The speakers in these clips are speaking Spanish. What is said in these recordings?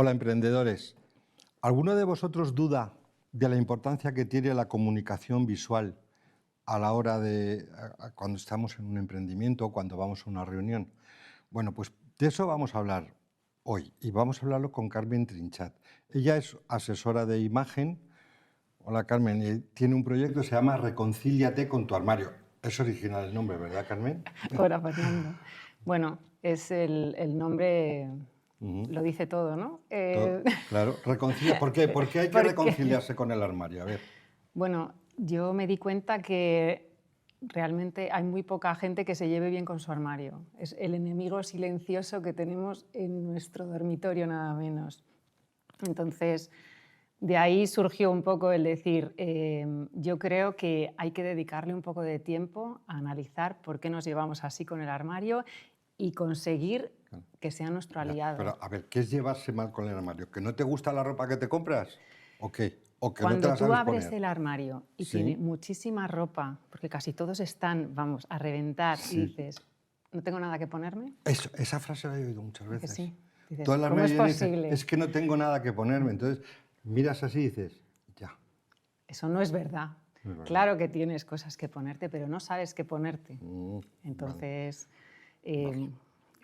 Hola, emprendedores. ¿Alguno de vosotros duda de la importancia que tiene la comunicación visual a la hora de cuando estamos en un emprendimiento o cuando vamos a una reunión? Bueno, pues de eso vamos a hablar hoy y vamos a hablarlo con Carmen Trinchat. Ella es asesora de imagen. Hola, Carmen. Tiene un proyecto que se llama Reconcíliate con tu armario. Es original el nombre, ¿verdad, Carmen? Hola, Fernando. Bueno, es el nombre, lo dice todo, ¿no? Claro, ¿Por qué? ¿Por qué hay que Porque, reconciliarse con el armario? A ver. bueno, yo me di cuenta que realmente hay muy poca gente que se lleve bien con su armario. Es el enemigo silencioso que tenemos en nuestro dormitorio, nada menos. Entonces, de ahí surgió un poco el decir, yo creo que hay que dedicarle un poco de tiempo a analizar por qué nos llevamos así con el armario y conseguir que sea nuestro Ya, aliado. pero a ver, ¿qué es llevarse mal con el armario? ¿Que no te gusta la ropa que te compras? ¿O qué? ¿O que no te Cuando la tú sabes abres poner? el armario y tiene Sí, muchísima ropa, porque casi todos están, vamos, a reventar, y sí. dices, ¿no tengo nada que ponerme? Esa frase la he oído muchas ¿A que veces. sí? Dices, Todo el ¿cómo es armario lleno y dices, posible? es que no tengo nada que ponerme. Entonces, miras así y dices, ya, Eso no es verdad. no es verdad. Claro que tienes cosas que ponerte, pero no sabes qué ponerte. Vale, Entonces, vale.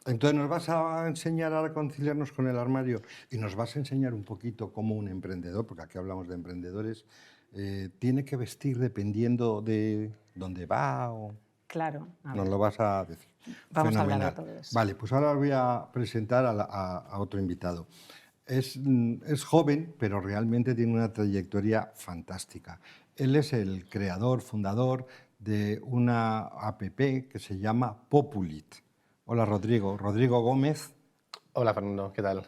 Entonces nos vas a enseñar a reconciliarnos con el armario y nos vas a enseñar un poquito cómo un emprendedor, porque aquí hablamos de emprendedores, tiene que vestir dependiendo de dónde va o... claro, a Nos ver, lo vas a decir. vamos a hablar de Fenomenal. todo eso. Vale, pues ahora os voy a presentar a otro invitado. Es joven, pero realmente tiene una trayectoria fantástica. Él es el creador, fundador de una app que se llama Populit. Hola, Rodrigo. Rodrigo Gómez, Hola Fernando, ¿qué tal?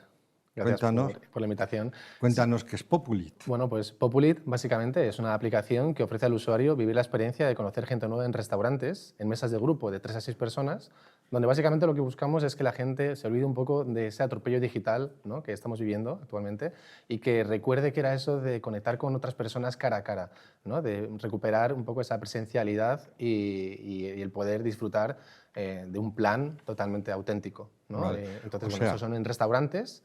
Gracias cuéntanos, por la invitación. cuéntanos qué es Populit. Bueno, pues Populit básicamente es una aplicación que ofrece al usuario vivir la experiencia de conocer gente nueva en restaurantes, en mesas de grupo de 3 a 6 personas, donde básicamente lo que buscamos es que la gente se olvide un poco de ese atropello digital, ¿no?, que estamos viviendo actualmente y que recuerde que era eso de conectar con otras personas cara a cara, ¿no?, de recuperar un poco esa presencialidad y el poder disfrutar de un plan totalmente auténtico, ¿no? Vale. Entonces, O bueno, eso sea, son en restaurantes.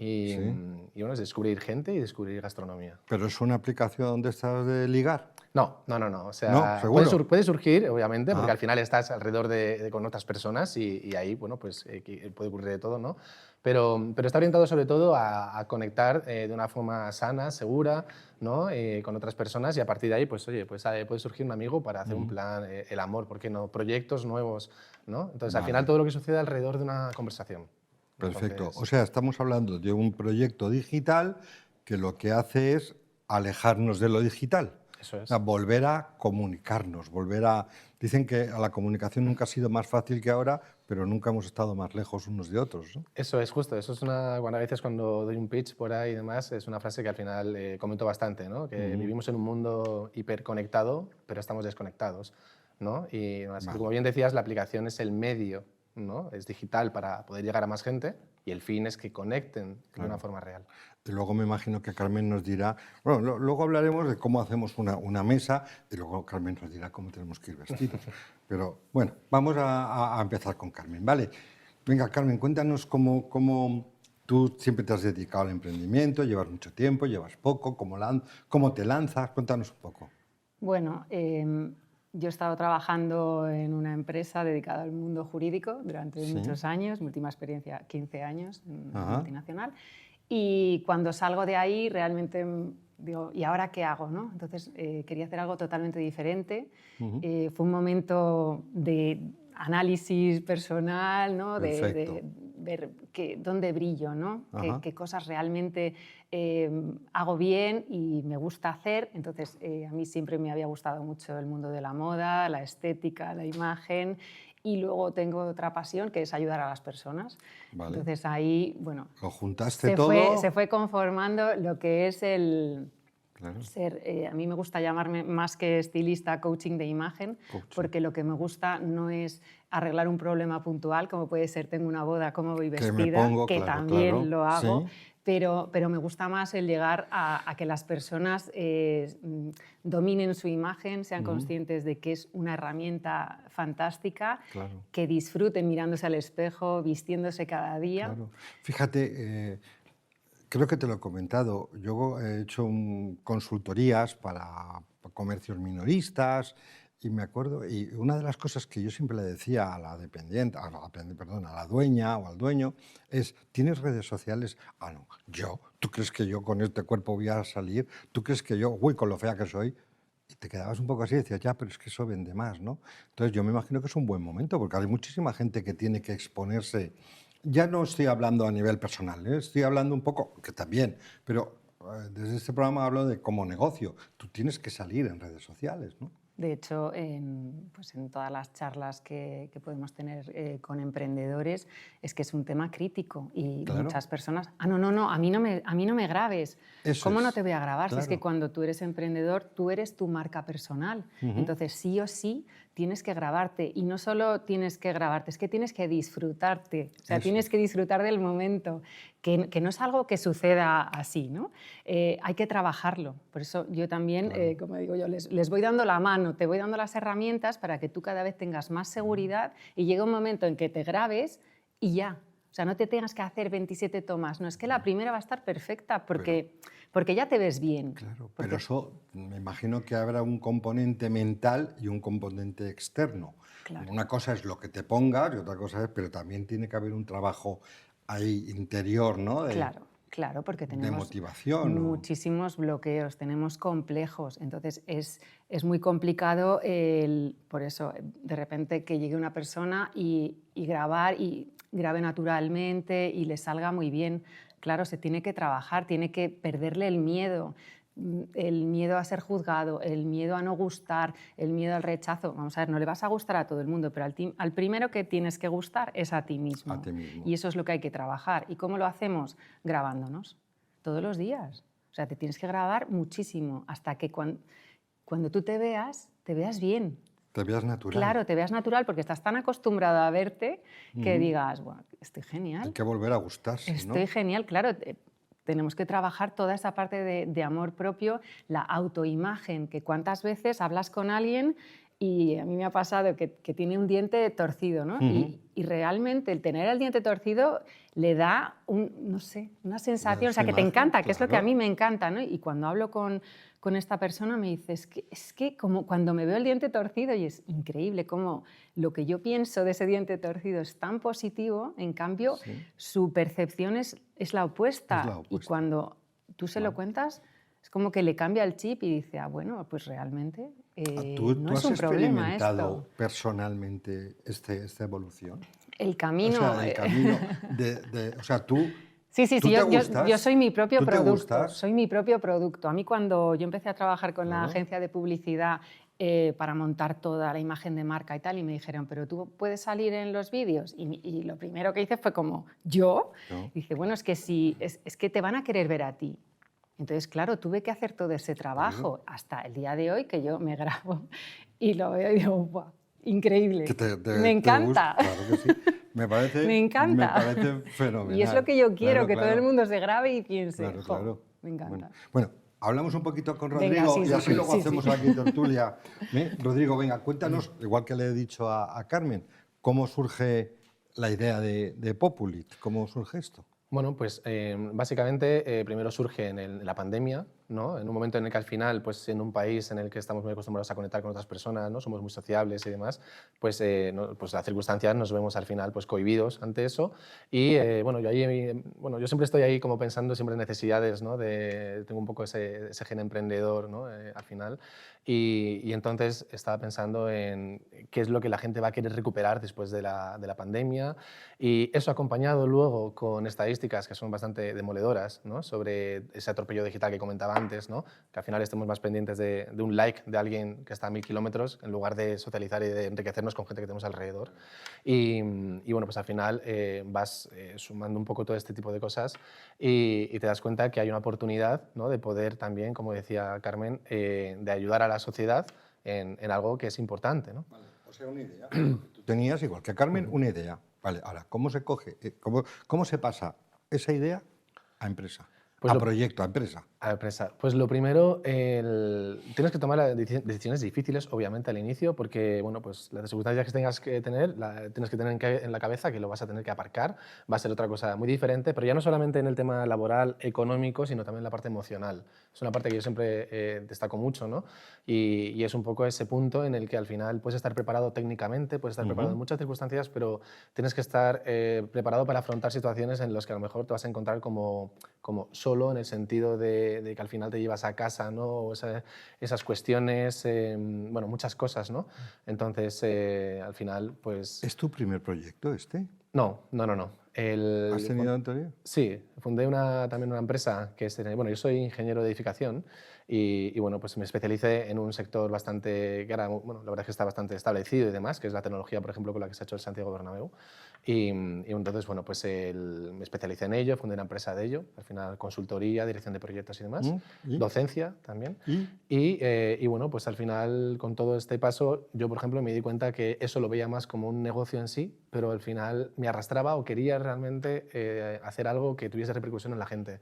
Y, sí. y bueno, es descubrir gente y descubrir gastronomía. Pero es una aplicación donde estás de ligar. No, no, no, no. O No, sea, seguro. puede surgir, obviamente, porque Ah, al final estás alrededor con otras personas y ahí, bueno, pues puede ocurrir de todo, ¿no? Pero está orientado sobre todo a conectar de una forma sana, segura, ¿no? Con otras personas y a partir de ahí, pues oye, pues puede surgir un amigo para hacer un plan, el amor, ¿por qué no? Proyectos nuevos, ¿no? Entonces, al final, vale. todo lo que sucede alrededor de una conversación. Perfecto. O Entonces, sea, estamos hablando de un proyecto digital que lo que hace es alejarnos de lo digital. eso O sea, es. volver a comunicarnos, volver a... Dicen que a la comunicación nunca ha sido más fácil que ahora, pero nunca hemos estado más lejos unos de otros, ¿no? Eso es justo, eso es una, bueno, a veces cuando doy un pitch por ahí y demás, es una frase que al final comento bastante, ¿no? Que vivimos en un mundo hiperconectado, pero estamos desconectados, ¿no? Y así que, Vale. como bien decías, la aplicación es el medio, ¿no? Es digital para poder llegar a más gente y el fin es que conecten de una forma real. Y luego me imagino que Carmen nos dirá, bueno, luego hablaremos de cómo hacemos una mesa y luego Carmen nos dirá cómo tenemos que ir vestidos. Pero bueno, vamos a empezar con Carmen, ¿vale? Venga, Carmen, cuéntanos cómo tú siempre te has dedicado al emprendimiento, llevas mucho tiempo, llevas poco, cómo te lanzas, cuéntanos un poco. Bueno, yo he estado trabajando en una empresa dedicada al mundo jurídico durante Sí, muchos años, mi última experiencia 15 años en una ajá, multinacional, y cuando salgo de ahí realmente digo, ¿y ahora qué hago? ¿No? Entonces quería hacer algo totalmente diferente. Fue un momento de análisis personal, ¿no? perfecto. De ver dónde brillo, ¿no? Ajá. Qué cosas realmente hago bien y me gusta hacer. Entonces, a mí siempre me había gustado mucho el mundo de la moda, la estética, la imagen. Y luego tengo otra pasión que es ayudar a las personas. Vale. Entonces ahí, bueno, Lo juntaste todo. se fue conformando lo que es el Claro. ser, a mí me gusta llamarme más que estilista, coaching de imagen, Coaching. porque lo que me gusta no es arreglar un problema puntual, como puede ser tengo una boda, cómo voy Que me vestida, pongo, que claro, también claro, lo hago, sí. pero me gusta más el llegar a que las personas dominen su imagen, sean conscientes de que es una herramienta fantástica, Claro. que disfruten mirándose al espejo, vistiéndose cada día. Claro. Fíjate, Creo que te lo he comentado. Yo he hecho consultorías para comercios minoristas y me acuerdo, y una de las cosas que yo siempre le decía a la dependiente, perdón, a la dueña o al dueño, es, ¿tienes redes sociales? Ah, no, ¿tú crees que yo con este cuerpo voy a salir? ¿Tú crees que yo, uy, con lo fea que soy? Y te quedabas un poco así y decías, ya, pero es que eso vende más, ¿no? Entonces yo me imagino que es un buen momento, porque hay muchísima gente que tiene que exponerse. Ya no estoy hablando a nivel personal, ¿eh? Estoy hablando un poco, que también, pero desde este programa hablo de como negocio. Tú tienes que salir en redes sociales, ¿no? De hecho, pues en todas las charlas que podemos tener con emprendedores, es que es un tema crítico y Claro. muchas personas, no, a mí no me grabes. Eso ¿Cómo no es, te voy a grabar? Si es que claro. cuando tú eres emprendedor, tú eres tu marca personal. Entonces, sí o sí, tienes que grabarte. Y no solo tienes que grabarte, es que tienes que disfrutarte. O sea, Eso. tienes que disfrutar del momento, que no es algo que suceda así, ¿no? Hay que trabajarlo. Por eso yo también, Claro. como digo yo, les voy dando la mano, te voy dando las herramientas para que tú cada vez tengas más seguridad y llegue un momento en que te grabes y ya. O sea, no te tengas que hacer 27 tomas. No, es que la primera va a estar perfecta porque ya te ves bien. Claro, Porque, pero eso me imagino que habrá un componente mental y un componente externo. Claro. Una cosa es lo que te pongas y otra cosa es, pero también tiene que haber un trabajo ahí interior, ¿no? Claro, porque De tenemos motivación. muchísimos bloqueos, tenemos complejos. Entonces es muy complicado por eso, de repente que llegue una persona y grabar y grabe naturalmente y le salga muy bien. Claro, se tiene que trabajar, tiene que perderle el miedo a ser juzgado, el miedo a no gustar, el miedo al rechazo. Vamos a ver, no le vas a gustar a todo el mundo, pero al primero que tienes que gustar es a ti mismo. A ti mismo. Y eso es lo que hay que trabajar. ¿Y cómo lo hacemos? Grabándonos todos los días. O sea, te tienes que grabar muchísimo hasta que cuando tú te veas bien. Te veas natural. Claro, te veas natural porque estás tan acostumbrado a verte que digas, bueno, estoy genial. Hay que volver a gustarse, ¿no? Estoy genial, claro. Tenemos que trabajar toda esa parte de amor propio, la autoimagen, que cuántas veces hablas con alguien y a mí me ha pasado que tiene un diente torcido, ¿no? Y realmente el tener el diente torcido le da no sé, una sensación, o sea, que te encanta, que es lo que a mí me encanta, ¿no? Y cuando hablo con esta persona me dice, es que como cuando me veo el diente torcido, y es increíble cómo lo que yo pienso de ese diente torcido es tan positivo, en cambio su percepción es la opuesta. Y cuando tú se lo cuentas, es como que le cambia el chip y dice, bueno, pues realmente ¿Tú no es has un problema experimentado esto. personalmente esta evolución? El camino... O sea, el camino o sea, tú... Sí, ¿tú te gustas? yo soy mi propio ¿Tú te producto. gustas? Soy mi propio producto. A mí cuando yo empecé a trabajar con la agencia de publicidad para montar toda la imagen de marca y tal, y me dijeron, pero tú puedes salir en los vídeos. Y lo primero que hice fue como, ¿yo? No. Dice, bueno, es que es que te van a querer ver a ti. Entonces, claro, tuve que hacer todo ese trabajo hasta el día de hoy que yo me grabo y lo veo y digo, ¡buah! Increíble. Me encanta. Claro que sí. Me parece, me encanta. Me parece fenomenal. Y es lo que yo quiero, claro, todo el mundo se grabe y piense, Claro, ¡jo! claro. Me encanta. Bueno, hablamos un poquito con Venga, Rodrigo sí, y sí, así sí, luego sí, hacemos sí. aquí tertulia. Rodrigo, venga, cuéntanos, igual que le he dicho a Carmen, ¿cómo surge la idea de Populit? ¿Cómo surge esto? Bueno, pues básicamente primero surge en la pandemia, ¿no? En un momento en el que al final, pues en un país en el que estamos muy acostumbrados a conectar con otras personas, ¿no? Somos muy sociables y demás, pues, pues las circunstancias nos vemos al final pues cohibidos ante eso y bueno, yo siempre estoy ahí como pensando siempre en necesidades, ¿no? Tengo un poco ese gen emprendedor, ¿no? Al final y entonces estaba pensando en qué es lo que la gente va a querer recuperar después de la pandemia y eso acompañado luego con estadísticas que son bastante demoledoras, ¿no? Sobre ese atropello digital que comentaba antes, ¿no? Que al final estemos más pendientes de un like de alguien que está a 1000 kilómetros en lugar de socializar y de enriquecernos con gente que tenemos alrededor. Y bueno, pues al final vas sumando un poco todo este tipo de cosas y te das cuenta que hay una oportunidad, ¿no? De poder también, como decía Carmen, de ayudar a la sociedad en algo que es importante, ¿no? Vale, o sea, una idea. Tú tenías, igual que Carmen, una idea. Vale, ahora, ¿cómo se coge? ¿Cómo se pasa esa idea a empresa? Pues a proyecto, a empresa. A la empresa. Pues lo primero, tienes que tomar decisiones difíciles, obviamente, al inicio, porque bueno, pues las circunstancias que tengas que tener, tienes que tener en la cabeza que lo vas a tener que aparcar, va a ser otra cosa muy diferente, pero ya no solamente en el tema laboral, económico, sino también en la parte emocional. Es una parte que yo siempre destaco mucho, ¿no? Y es un poco ese punto en el que al final puedes estar preparado técnicamente, puedes estar preparado en muchas circunstancias, pero tienes que estar preparado para afrontar situaciones en las que a lo mejor te vas a encontrar como solo, en el sentido de que al final te llevas a casa, ¿no? O esas cuestiones, bueno, muchas cosas, ¿no? Entonces, al final, pues... ¿Es tu primer proyecto este? No, no, no, no. ¿Has tenido anterior? Sí, fundé también una empresa que es... Bueno, yo soy ingeniero de edificación y bueno, pues me especialicé en un sector bastante... que ahora, bueno, la verdad es que está bastante establecido y demás, que es la tecnología, por ejemplo, con la que se ha hecho el Santiago Bernabéu. Y entonces, bueno, pues me especialicé en ello, fundé una empresa de ello, al final consultoría, dirección de proyectos y demás, ¿Y? docencia también. ¿Y? Y bueno, pues al final, con todo este paso, yo, por ejemplo, me di cuenta que eso lo veía más como un negocio en sí, pero al final me arrastraba o quería realmente hacer algo que tuviese repercusión en la gente.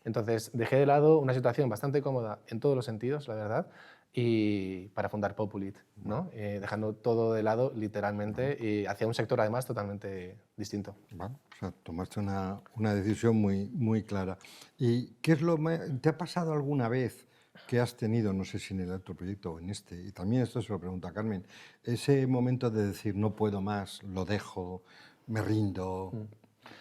Entonces, dejé de lado una situación bastante cómoda en todos los sentidos, la verdad, y para fundar Populit, ¿no? Dejando todo de lado, literalmente, y hacia un sector, además, totalmente distinto. Bueno, o sea, tomaste una decisión muy, muy clara. ¿Y qué es te ha pasado alguna vez que has tenido, no sé si en el otro proyecto o en este, y también esto se lo pregunto a Carmen, ese momento de decir no puedo más, lo dejo, me rindo?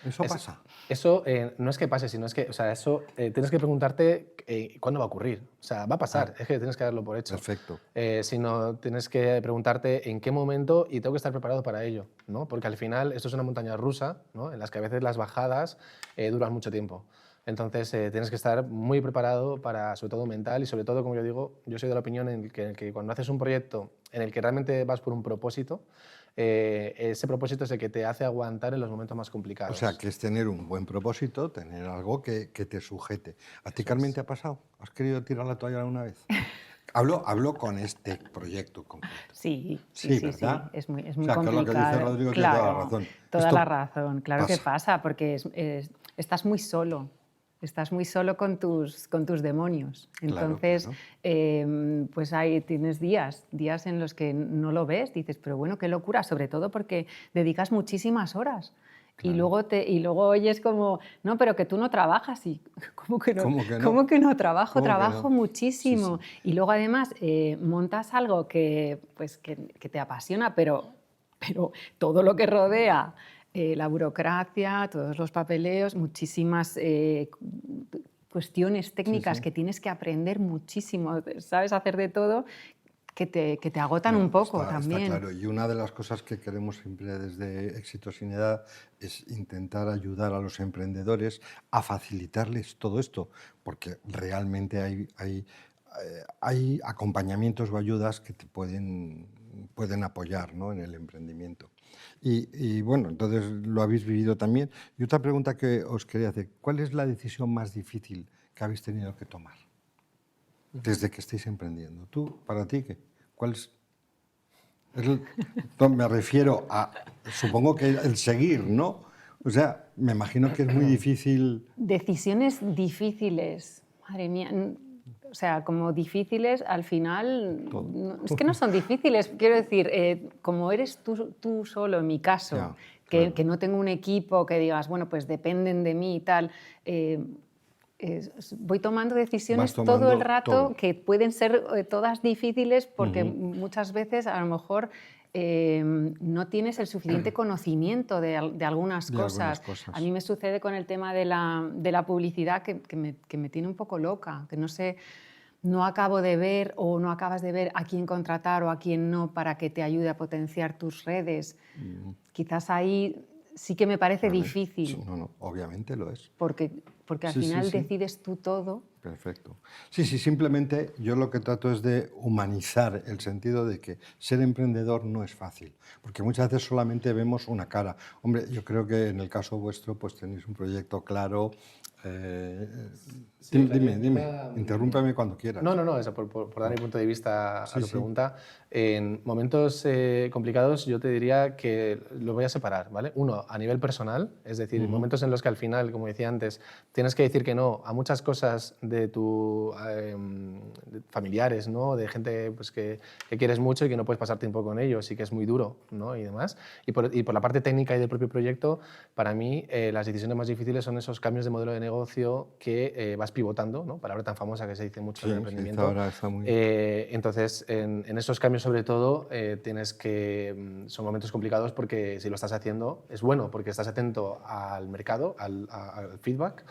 ¿Eso pasa? Eso no es que pase, sino es que, o sea, eso tienes que preguntarte cuándo va a ocurrir. O sea, va a pasar, es que tienes que darlo por hecho. Perfecto. Sino tienes que preguntarte en qué momento y tengo que estar preparado para ello, ¿no? Porque al final esto es una montaña rusa, ¿no? En las que a veces las bajadas duran mucho tiempo. Entonces tienes que estar muy preparado para, sobre todo mental y sobre todo, como yo digo, yo soy de la opinión en que cuando haces un proyecto en el que realmente vas por un propósito, ese propósito es el que te hace aguantar en los momentos más complicados. O sea, que es tener un buen propósito, tener algo que te sujete. ¿A ti, Carmen, te ha pasado? ¿Has querido tirar la toalla alguna vez? Hablo con este proyecto concreto. Sí, Sí, ¿verdad? es muy O sea, que lo complicado. que dice Rodrigo tiene toda la razón. Toda Esto la razón, claro que pasa. pasa, porque estás muy solo. Estás muy solo con tus demonios. Claro, Entonces, claro. pues ahí tienes días en los que no lo ves, dices, pero bueno, qué locura, sobre todo porque dedicas muchísimas horas. Claro. Y luego oyes como, no, pero que tú no trabajas. Y, ¿cómo que no? ¿Cómo que no? ¿Cómo que no trabajo? ¿Cómo que Trabajo no? muchísimo. Sí, sí. Y luego además montas algo pues, que te apasiona, pero todo lo que rodea, la burocracia, todos los papeleos, muchísimas cuestiones técnicas que tienes que aprender muchísimo, sabes hacer de todo, que te agotan un poco también. Está claro, y una de las cosas que queremos siempre desde Éxito sin Edad es intentar ayudar a los emprendedores a facilitarles todo esto, porque realmente hay acompañamientos o ayudas que te pueden apoyar, ¿no?, en el emprendimiento. Y bueno, entonces lo habéis vivido también. Y otra pregunta que os quería hacer, ¿cuál es la decisión más difícil que habéis tenido que tomar desde que estáis emprendiendo? ¿Tú, para ti, qué? ¿Cuál es? Me refiero a, supongo que el seguir, ¿no? O sea, me imagino que es muy difícil. Decisiones difíciles, madre mía. O sea, como difíciles, al final, es que no son difíciles. Quiero decir, como eres tú solo, en mi caso, Ya, que claro. no tengo un equipo que digas, bueno, pues dependen de mí y tal, voy tomando decisiones Vas tomando todo el rato todo. que pueden ser todas difíciles porque muchas veces a lo mejor no tienes el suficiente conocimiento de algunas De algunas cosas. cosas. A mí me sucede con el tema de la publicidad que me tiene un poco loca, que no sé, no acabo de ver o no acabas de ver a quién contratar o a quién no para que te ayude a potenciar tus redes. Quizás ahí sí que me parece Vale. difícil. No, obviamente lo es. Porque al Sí, final sí. decides tú todo. Perfecto. Sí, simplemente yo lo que trato es de humanizar el sentido de que ser emprendedor no es fácil, porque muchas veces solamente vemos una cara. Hombre, yo creo que en el caso vuestro pues tenéis un proyecto claro. Dime, interrúmpeme cuando quieras. No, eso por dar mi punto de vista a tu Sí. pregunta. En momentos complicados yo te diría que lo voy a separar, ¿vale? Uno, a nivel personal, es decir, momentos en los que al final, como decía antes, tienes que decir que no a muchas cosas de tus familiares, ¿no? De gente pues, que quieres mucho y que no puedes pasar tiempo con ellos y que es muy duro, ¿no? Y demás. Y por la parte técnica y del propio proyecto, para mí las decisiones más difíciles son esos cambios de modelo de negocio que vas pivotando, ¿no? Palabra tan famosa que se dice mucho en el emprendimiento. Ahora está muy... Entonces, en esos cambios sobre todo, son momentos complicados porque si lo estás haciendo es bueno, porque estás atento al mercado, al feedback,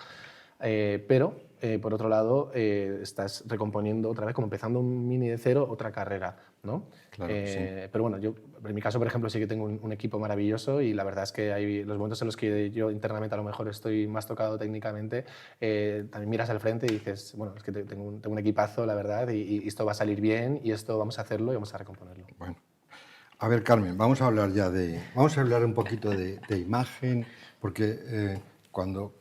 pero por otro lado estás recomponiendo otra vez, como empezando un mini de cero, otra carrera, ¿no? Claro, sí. Pero bueno, yo en mi caso, por ejemplo, sí que tengo un equipo maravilloso y la verdad es que hay los momentos en los que yo internamente a lo mejor estoy más tocado técnicamente, también miras al frente y dices, bueno, es que tengo un equipazo, la verdad, y esto va a salir bien y esto vamos a hacerlo y vamos a recomponerlo. Bueno. A ver, Carmen, vamos a hablar un poquito de imagen, porque cuando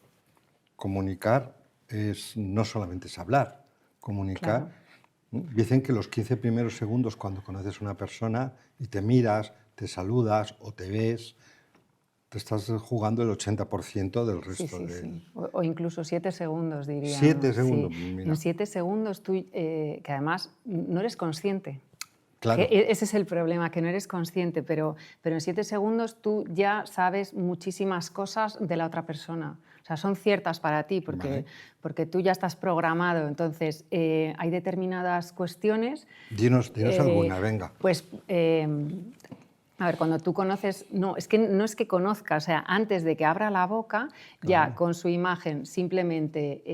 comunicar no solamente es hablar, comunicar. Claro. Dicen que los 15 primeros segundos cuando conoces a una persona y te miras, te saludas o te ves, te estás jugando el 80% del resto. Sí. O incluso 7 segundos, diría. 7 segundos, sí. mira. En 7 segundos tú, que además no eres consciente. Claro. Ese es el problema, que no eres consciente, pero en 7 segundos tú ya sabes muchísimas cosas de la otra persona. O sea, son ciertas para ti porque tú ya estás programado. Entonces, hay determinadas cuestiones... Dinos alguna, venga. Pues, a ver, cuando tú conoces... No es que conozca, o sea, antes de que abra la boca, Claro. ya con su imagen, simplemente...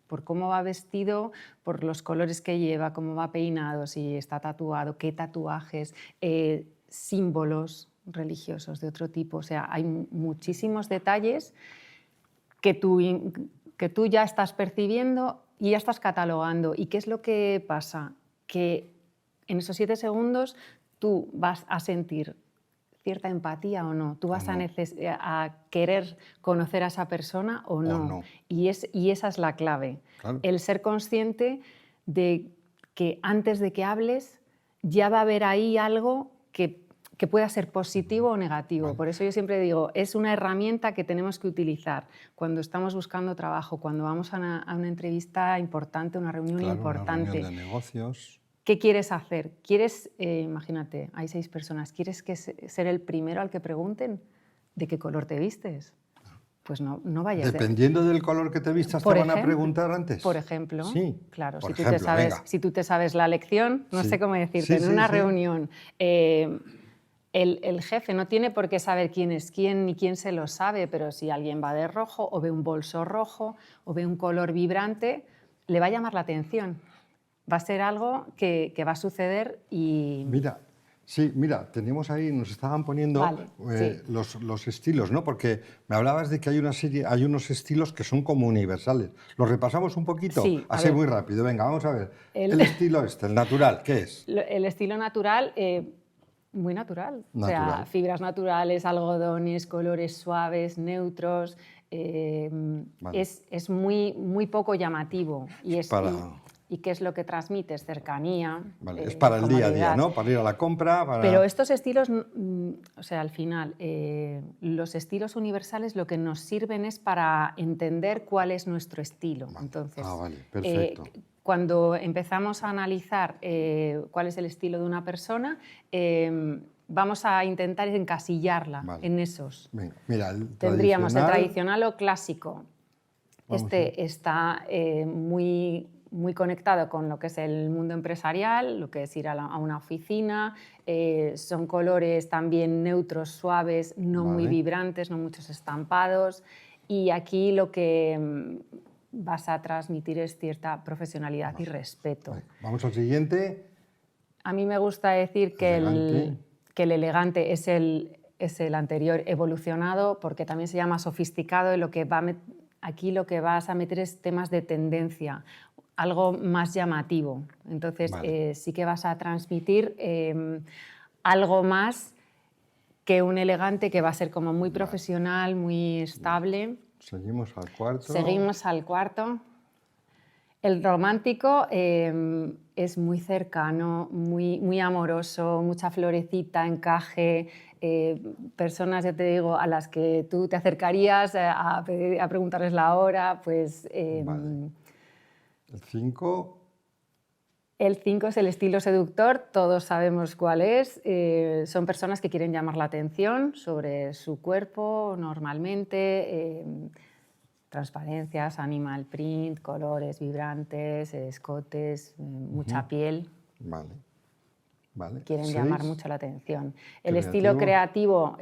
por cómo va vestido, por los colores que lleva, cómo va peinado, si está tatuado, qué tatuajes, símbolos religiosos de otro tipo. O sea, hay muchísimos detalles que tú ya estás percibiendo y ya estás catalogando. ¿Y qué es lo que pasa? Que en esos 7 segundos tú vas a sentir cierta empatía o no, tú vas a querer conocer a esa persona o no. Y esa es la clave, claro. El ser consciente de que antes de que hables ya va a haber ahí algo que pueda ser positivo o negativo. Por eso yo siempre digo, es una herramienta que tenemos que utilizar cuando estamos buscando trabajo, cuando vamos a una entrevista importante, una reunión importante. Una reunión de negocios. ¿Qué quieres hacer? ¿Quieres, imagínate, hay 6 personas, ¿quieres ser el primero al que pregunten de qué color te vistes? Pues no vayas. Dependiendo del color que te vistas, ¿te van a preguntar antes? Por ejemplo, sí. Claro, por si ejemplo, tú te sabes la lección, no sé cómo decirte, en una reunión, el jefe no tiene por qué saber quién es quién ni quién se lo sabe, pero si alguien va de rojo o ve un bolso rojo o ve un color vibrante, le va a llamar la atención. Va a ser algo que va a suceder y... Mira, teníamos ahí, nos estaban poniendo los estilos, ¿no? Porque me hablabas de que hay unos estilos que son como universales. ¿Los repasamos un poquito? Sí, así muy rápido. Venga, vamos a ver. El estilo el natural, ¿qué es? El estilo natural, muy natural. O sea, fibras naturales, algodones, colores suaves, neutros. Es muy poco llamativo. ¿Y qué es lo que transmites? Cercanía. Es para el día a día, ¿no? Para ir a la compra. Pero estos estilos, o sea, al final, los estilos universales lo que nos sirven es para entender cuál es nuestro estilo. Entonces, perfecto. Cuando empezamos a analizar cuál es el estilo de una persona, vamos a intentar encasillarla en esos. Venga, mira, tendríamos el tradicional o clásico. Está muy conectado con lo que es el mundo empresarial, lo que es ir a una oficina, son colores también neutros, suaves, no muy vibrantes, no muchos estampados, y aquí lo que vas a transmitir es cierta profesionalidad y respeto. Vamos al siguiente. A mí me gusta decir que el elegante es el anterior evolucionado, porque también se llama sofisticado, y aquí lo que vas a meter es temas de tendencia, algo más llamativo. Entonces, sí que vas a transmitir algo más que un elegante que va a ser como muy profesional, muy estable. Seguimos al cuarto. Seguimos al cuarto. El romántico es muy cercano, muy amoroso, mucha florecita, encaje, personas, ya te digo, a las que tú te acercarías a preguntarles la hora, pues... Vale. El 5, El 5 es el estilo seductor, todos sabemos cuál es. Son personas que quieren llamar la atención sobre su cuerpo normalmente, transparencias, animal print, colores vibrantes, escotes, mucha piel. vale. Vale. Quieren 6, llamar mucho la atención. El estilo creativo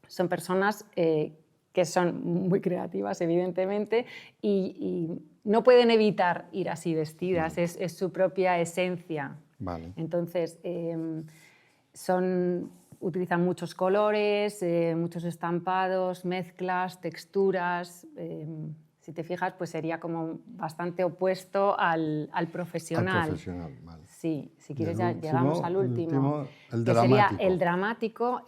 son personas que son muy creativas, evidentemente, y no pueden evitar ir así vestidas, es su propia esencia. Vale. Entonces, utilizan muchos colores, muchos estampados, mezclas, texturas. Si te fijas, pues sería como bastante opuesto al profesional. Al profesional, vale. Sí, si quieres Y el ya llegamos al último. el que dramático. sería el dramático.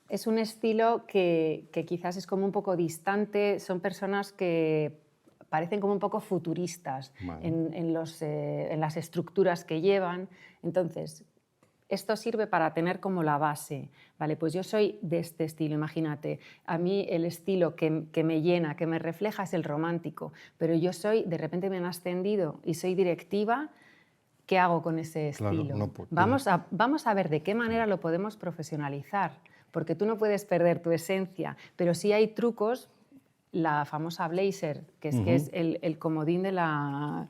Es un estilo que quizás es como un poco distante, son personas que parecen como un poco futuristas Vale. en las estructuras que llevan. Entonces, esto sirve para tener como la base. Vale, pues yo soy de este estilo, imagínate. A mí el estilo que me llena, que me refleja es el romántico, pero yo de repente me han ascendido y soy directiva. ¿Qué hago con ese estilo? Claro, Vamos a ver de qué manera lo podemos profesionalizar, porque tú no puedes perder tu esencia, pero sí hay trucos. La famosa blazer, que es el comodín de la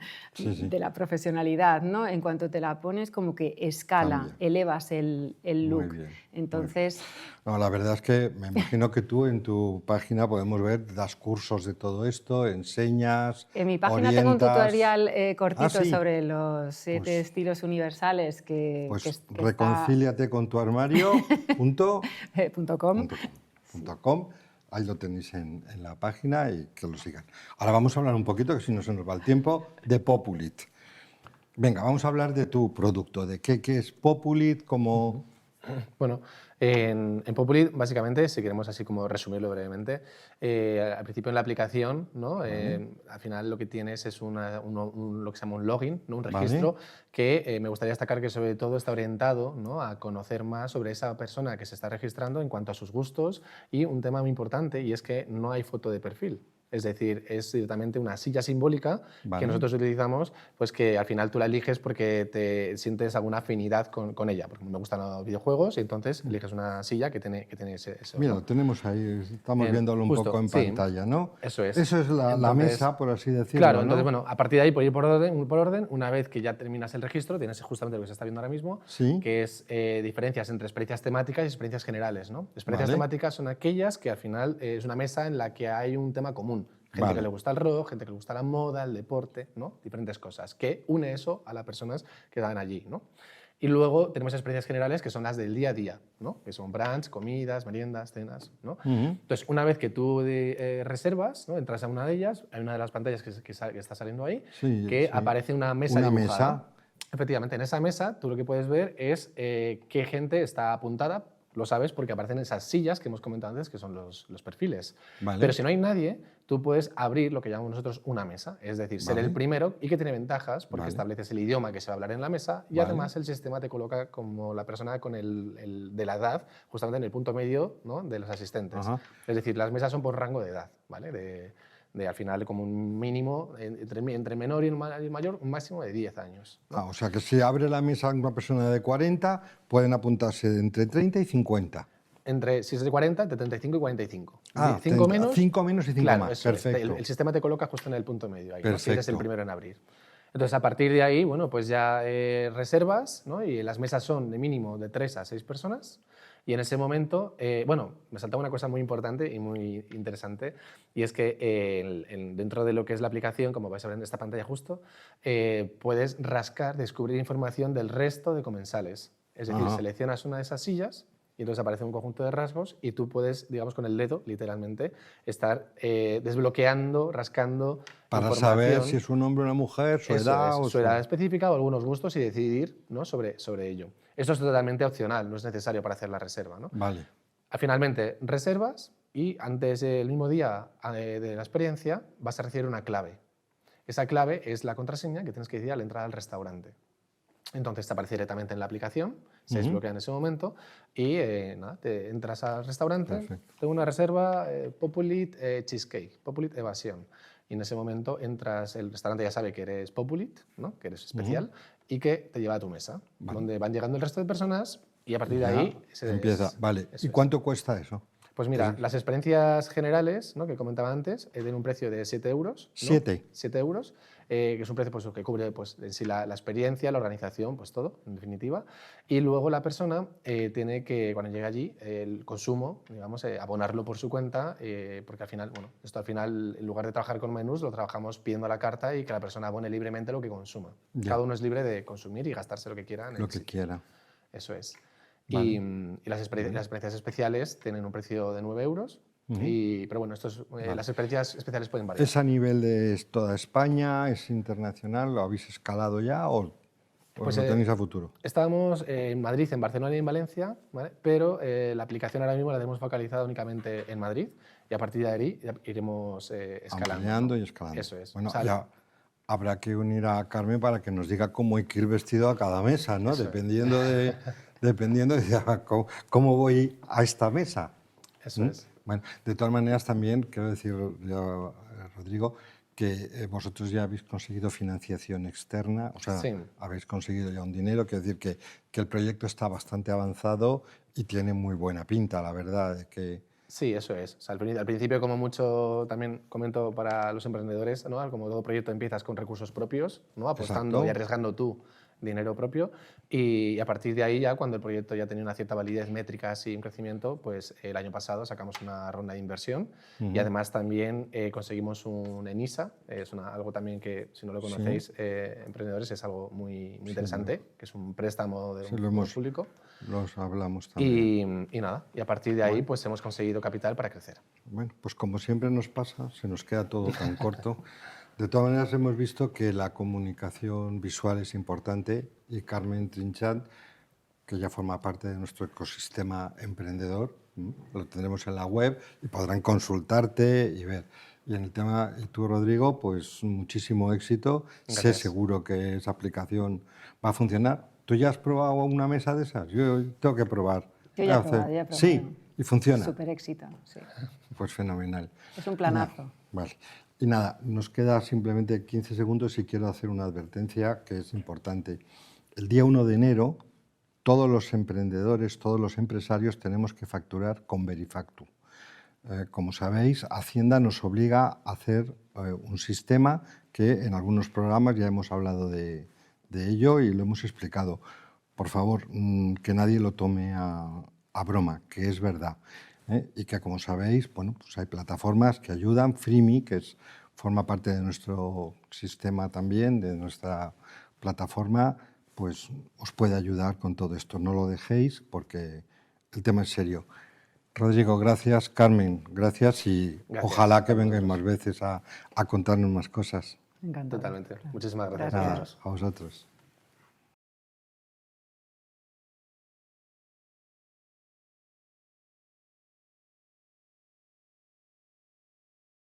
profesionalidad, ¿no? En cuanto te la pones, como que escala, Cambia. elevas el look. Muy bien. Entonces... No, la verdad es que me imagino que tú en tu página podemos ver, das cursos de todo esto, enseñas, En mi página tengo un orientas. tutorial cortito ¿Sí? sobre los 7 estilos universales que reconcíliate con tu armario. .com. .com. Ahí lo tenéis en la página y que lo sigan. Ahora vamos a hablar un poquito, que si no se nos va el tiempo, de Populit. Venga, vamos a hablar de tu producto, de qué es Populit, cómo... Bueno, en Populit, básicamente, si queremos así como resumirlo brevemente, al principio en la aplicación, ¿no? Al final lo que tienes es lo que se llama un login, ¿no? Un registro, que me gustaría destacar que sobre todo está orientado, ¿no? A conocer más sobre esa persona que se está registrando en cuanto a sus gustos, y un tema muy importante, y es que no hay foto de perfil. Es decir, es directamente una silla simbólica que nosotros utilizamos, pues que al final tú la eliges porque te sientes alguna afinidad con ella. Porque me gustan los videojuegos y entonces eliges una silla que tiene ese Mira, lo tenemos ahí, estamos viéndolo un poco en pantalla, ¿no? Eso es. Eso es la mesa, por así decirlo. Claro, ¿no? entonces, bueno, a partir de ahí, por ir por orden, una vez que ya terminas el registro, tienes justamente lo que se está viendo ahora mismo, que es diferencias entre experiencias temáticas y experiencias generales, ¿no? Experiencias temáticas son aquellas que al final es una mesa en la que hay un tema común. Gente que le gusta el rock, gente que le gusta la moda, el deporte, ¿no? Diferentes cosas, que une eso a las personas que están allí, ¿no? Y luego tenemos experiencias generales que son las del día a día, ¿no? Que son brunch, comidas, meriendas, cenas, ¿no? Entonces, una vez que tú reservas, ¿no? Entras a una de ellas, hay una de las pantallas que está saliendo ahí, que aparece una mesa dibujada. Efectivamente, en esa mesa tú lo que puedes ver es qué gente está apuntada. Lo sabes porque aparecen esas sillas que hemos comentado antes, que son los perfiles. Pero si no hay nadie, tú puedes abrir lo que llamamos nosotros una mesa, es decir, ser el primero, y que tiene ventajas porque estableces el idioma que se va a hablar en la mesa, y además el sistema te coloca como la persona con de la edad, justamente en el punto medio, ¿no? De los asistentes. Es decir, las mesas son por rango de edad, ¿vale? De al final como un mínimo, entre menor y mayor, un máximo de 10 años, ¿no? O sea que si abre la mesa una persona de 40, pueden apuntarse de entre 30 y 50. Si es de 40, entre 35 y 45. 5 menos y 5 más, perfecto. El sistema te coloca justo en el punto medio, ahí, ¿no? Si eres el primero en abrir. Entonces, a partir de ahí, bueno, pues ya reservas, ¿no? Y las mesas son de mínimo de 3 a 6 personas. Y en ese momento, bueno, me saltaba una cosa muy importante y muy interesante, y es que dentro de lo que es la aplicación, como vais a ver en esta pantalla justo, puedes rascar, descubrir información del resto de comensales. Es decir, seleccionas una de esas sillas y entonces aparece un conjunto de rasgos y tú puedes, digamos, con el dedo, literalmente, estar desbloqueando, rascando para información. Para saber si es un hombre o una mujer, su edad... Su edad específica o algunos gustos y decidir, ¿no? sobre ello. Esto es totalmente opcional, no es necesario para hacer la reserva, ¿no? Vale. Finalmente, reservas y antes del mismo día de la experiencia vas a recibir una clave. Esa clave es la contraseña que tienes que decir al entrar al restaurante. Entonces te aparece directamente en la aplicación, se desbloquea en ese momento y nada, te entras al restaurante. Perfecto. Tengo una reserva Populit Cheesecake, Populit Evasión. Y en ese momento entras, el restaurante ya sabe que eres Populit, ¿no? Que eres especial y que te lleva a tu mesa, donde van llegando el resto de personas y a partir de Ya ahí empieza. Vale. eso ¿Y es. cuánto cuesta eso? Pues mira, las experiencias generales, ¿no? Que comentaba antes, tienen un precio de 7 euros. ¿no? 7. 7 euros, que es un precio pues, que cubre pues, en sí la experiencia, la organización, pues todo, en definitiva. Y luego la persona tiene que, cuando llegue allí, el consumo, digamos, abonarlo por su cuenta, porque al final, bueno, esto al final, en lugar de trabajar con menús, lo trabajamos pidiendo la carta y que la persona abone libremente lo que consuma. Ya. Cada uno es libre de consumir y gastarse lo que quiera en Lo el que sitio. quiera. Eso es. Vale. Y las experiencias especiales tienen un precio de 9 euros. Pero bueno, las experiencias especiales pueden variar. ¿Es a nivel de toda España? ¿Es internacional? ¿Lo habéis escalado ya o Pues, lo tenéis a futuro? Estábamos en Madrid, en Barcelona y en Valencia, ¿vale? Pero la aplicación ahora mismo la tenemos focalizada únicamente en Madrid y a partir de ahí iremos escalando. Ampliando ¿no? y escalando. Eso es. Bueno, O sea, ya habrá que unir a Carmen para que nos diga cómo hay que ir vestido a cada mesa, ¿no? Eso es. Dependiendo de cómo voy a esta mesa. Eso es. Bueno, de todas maneras también quiero decir, Rodrigo, que vosotros ya habéis conseguido financiación externa, o sea, Sí. habéis conseguido ya un dinero, quiero decir que el proyecto está bastante avanzado y tiene muy buena pinta, la verdad, de que Sí, eso es. O sea, al principio, como mucho, también comento para los emprendedores, ¿no? Como todo proyecto empiezas con recursos propios, ¿no? Apostando Exacto. y arriesgando tú dinero propio y a partir de ahí ya cuando el proyecto ya tenía una cierta validez, métricas y un crecimiento, pues el año pasado sacamos una ronda de inversión y además también conseguimos un ENISA, es algo también que si no lo conocéis, emprendedores, es algo muy interesante, que es un préstamo de un público. Los hablamos también. Y nada, y a partir de ahí pues hemos conseguido capital para crecer. Bueno, pues como siempre nos pasa, se nos queda todo tan corto. De todas maneras, hemos visto que la comunicación visual es importante y Carmen Trinchat, que ya forma parte de nuestro ecosistema emprendedor, lo tendremos en la web y podrán consultarte y ver. Y en el tema, y tú, Rodrigo, pues muchísimo éxito. Gracias. Sé seguro que esa aplicación va a funcionar. ¿Tú ya has probado una mesa de esas? Yo tengo que probar. Yo ya he probado, ya he probado. Sí, y funciona. Súper éxito, sí. Pues fenomenal. Es un planazo. Vale. Y nada, nos queda simplemente 15 segundos y quiero hacer una advertencia que es importante. El día 1 de enero, todos los emprendedores, todos los empresarios tenemos que facturar con Verifactu. Como sabéis, Hacienda nos obliga a hacer un sistema que en algunos programas ya hemos hablado de ello y lo hemos explicado. Por favor, que nadie lo tome a broma, que es verdad. Y que, como sabéis, bueno, pues hay plataformas que ayudan. Freemi, que forma parte de nuestro sistema también, de nuestra plataforma, pues os puede ayudar con todo esto. No lo dejéis porque el tema es serio. Rodrigo, gracias. Carmen, gracias y Gracias. ojalá que vengáis más veces a contarnos más cosas. Encantado. Totalmente. Muchísimas gracias. Gracias. a vosotros. A vosotros.